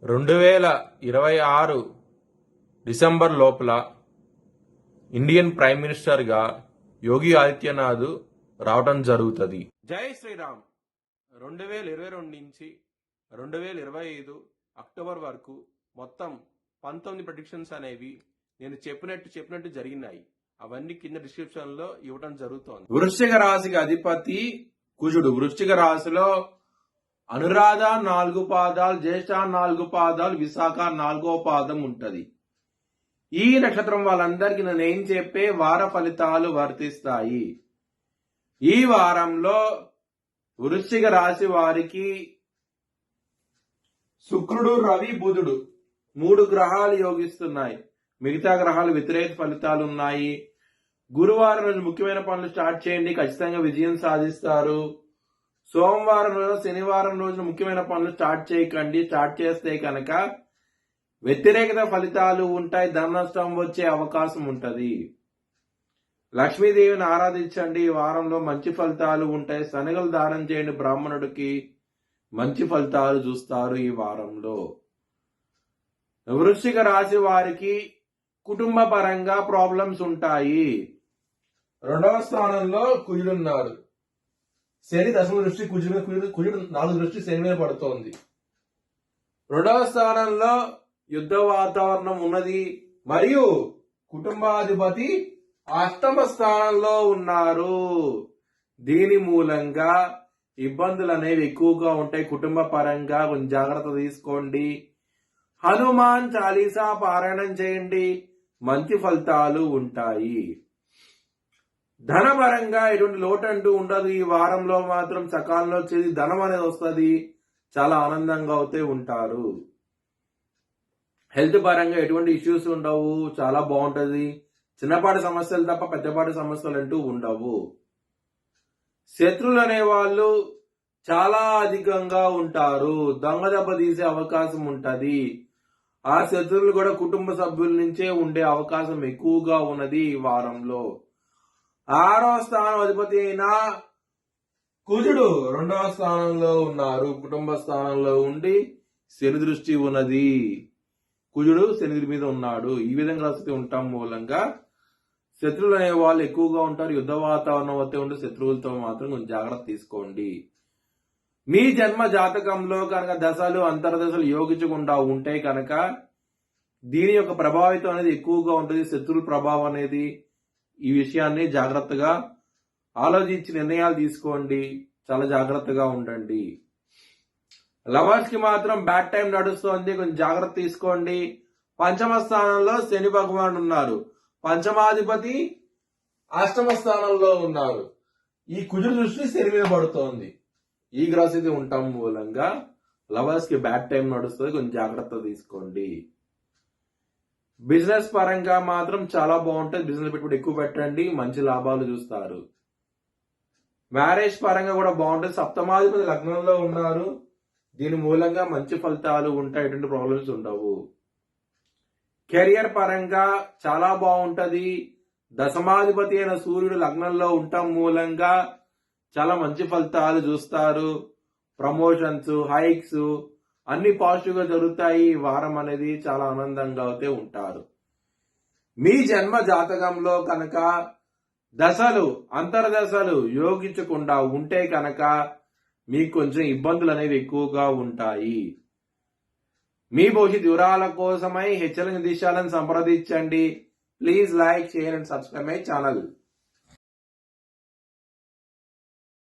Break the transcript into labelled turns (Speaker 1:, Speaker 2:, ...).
Speaker 1: 2026 December లోపల Indian prime మినిస్టర్గా యోగి ఆదిత్యనాథ్ రావటం జరుగుతుంది. జై శ్రీరామ్. 2022 నుంచి 2025 అక్టోబర్ వరకు మొత్తం 19 ప్రెడిక్షన్స్ అనేవి నేను చెప్పినట్టు జరిగినాయి. అవన్నీ కింద డిస్క్రిప్షన్ లో ఇవ్వటం జరుగుతోంది. వృశ్చిక రాశికి అధిపతి కుజుడు. వృశ్చిక రాశిలో అనురాధ 4 పాదాలు, జ్యేష్ఠ 4 పాదాలు, విశాఖ 4వ పాదం ఉంటది. ఈ నక్షత్రం వాళ్ళందరికీ నేను ఏం చెప్పే వార ఫలితాలు వర్తిస్తాయి. ఈ వారంలో వృశ్చిక రాశి వారికి శుక్రుడు, రవి, బుధుడు 3 గ్రహాలు యోగిస్తున్నాయి. మిగతా గ్రహాలు వ్యతిరేక ఫలితాలు ఉన్నాయి. గురువారం రోజు ముఖ్యమైన పనులు స్టార్ట్ చేయండి, ఖచ్చితంగా విజయం సాధిస్తారు. సోమవారం రోజు, శనివారం రోజున ముఖ్యమైన పనులు స్టార్ట్ చేయకండి. స్టార్ట్ చేస్తే కనుక వ్యతిరేకత ఫలితాలు ఉంటాయి, ధన నష్టం వచ్చే అవకాశం ఉంటది. లక్ష్మీదేవిని ఆరాధించండి. ఈ వారంలో మంచి ఫలితాలు ఉంటాయి. శనగలు దానం చేయండి బ్రాహ్మణుడికి, మంచి ఫలితాలు చూస్తారు ఈ వారంలో. వృశ్చిక రాశి వారికి కుటుంబ పరంగా ప్రాబ్లమ్స్ ఉంటాయి. 2వ స్థానంలో కుజుడున్నాడు. శని దశమ దృష్టి కుజుడు 4 దృష్టి శని మీద పడుతోంది. 2వ స్థానంలో యుద్ధ వాతావరణం ఉన్నది. మరియు కుటుంబాధిపతి 8వ స్థానంలో ఉన్నారు. దీని మూలంగా ఇబ్బందులు అనేవి ఎక్కువగా ఉంటాయి. కుటుంబ పరంగా కొంచెం జాగ్రత్త తీసుకోండి. హనుమాన్ చాలీసా పారాయణం చేయండి, మంచి ఫలితాలు ఉంటాయి. ధనపరంగా ఎటువంటి లోటు అంటూ ఉండదు. ఈ వారంలో మాత్రం సకాలంలో చేసి ధనం అనేది వస్తుంది. చాలా ఆనందంగా అవుతే ఉంటారు. హెల్త్ పరంగా ఎటువంటి ఇష్యూస్ ఉండవు, చాలా బాగుంటది. చిన్నపాటి సమస్యలు తప్ప పెద్దపాటి సమస్యలు అంటూ ఉండవు. శత్రువులు అనే వాళ్ళు చాలా అధికంగా ఉంటారు. దొంగ దెబ్బ తీసే అవకాశం ఉంటది. ఆ శత్రువులు కూడా కుటుంబ సభ్యుల నుంచే ఉండే అవకాశం ఎక్కువగా ఉన్నది ఈ వారంలో. 6వ స్థానం అధిపతి అయిన కుజుడు 2వ స్థానంలో ఉన్నారు. కుటుంబ స్థానంలో ఉండి శని దృష్టి ఉన్నది. కుజుడు శని మీద ఉన్నాడు. ఈ విధంగా రాసి ఉండటం మూలంగా శత్రువులు అనే వాళ్ళు ఎక్కువగా ఉంటారు. యుద్ధ వాతావరణం వస్తే ఉంటే శత్రువులతో మాత్రం కొంచెం జాగ్రత్త తీసుకోండి. మీ జన్మ జాతకంలో కనుక దశలు అంతర్దశలు యోగించకుండా ఉంటే కనుక దీని యొక్క ప్రభావితం అనేది ఎక్కువగా ఉంటుంది. శత్రువుల ప్రభావం అనేది. ఈ విషయాన్ని జాగ్రత్తగా ఆలోచించి నిర్ణయాలు తీసుకోండి. చాలా జాగ్రత్తగా ఉండండి. లవర్స్ కి మాత్రం బ్యాడ్ టైం నడుస్తోంది, కొంచెం జాగ్రత్త తీసుకోండి. 5వ స్థానంలో శని భగవానుడు ఉన్నారు. పంచమాధిపతి 8వ స్థానంలో ఉన్నారు. ఈ కుజుడు దృష్టి శని మీద పడుతోంది. ఈ గ్రహస్థితి ఉండటం మూలంగా లవర్స్ కి బ్యాడ్ టైం నడుస్తుంది, కొంచెం జాగ్రత్త తీసుకోండి. బిజినెస్ పరంగా మాత్రం చాలా బాగుంటుంది. బిజినెస్ పెట్టుబడి ఎక్కువ పెట్టండి, మంచి లాభాలు చూస్తారు. మ్యారేజ్ పరంగా కూడా బాగుంటుంది. 7వ లగ్నంలో ఉన్నారు. దీని మూలంగా మంచి ఫలితాలు ఉంటాయి, ఎటువంటి ప్రాబ్లమ్స్ ఉండవు. కెరియర్ పరంగా చాలా బాగుంటది. 10వ అయిన సూర్యుడు లగ్నంలో ఉండటం మూలంగా చాలా మంచి ఫలితాలు చూస్తారు. ప్రమోషన్స్, హైక్స్ అన్ని పాజిటివ్ గా జరుగుతాయి. వారం అనేది చాలా ఆనందంగా అయితే ఉంటారు. మీ జన్మ జాతకంలో కనుక దశలు అంతర్దశలు యోగించకుండా ఉంటే కనుక మీకు కొంచెం ఇబ్బందులు అనేవి ఎక్కువగా ఉంటాయి. మీ భవిష్యత్ వివరాల కోసమై హెచ్చరిక దిశాలను సంప్రదించండి. Please like, share and subscribe my channel.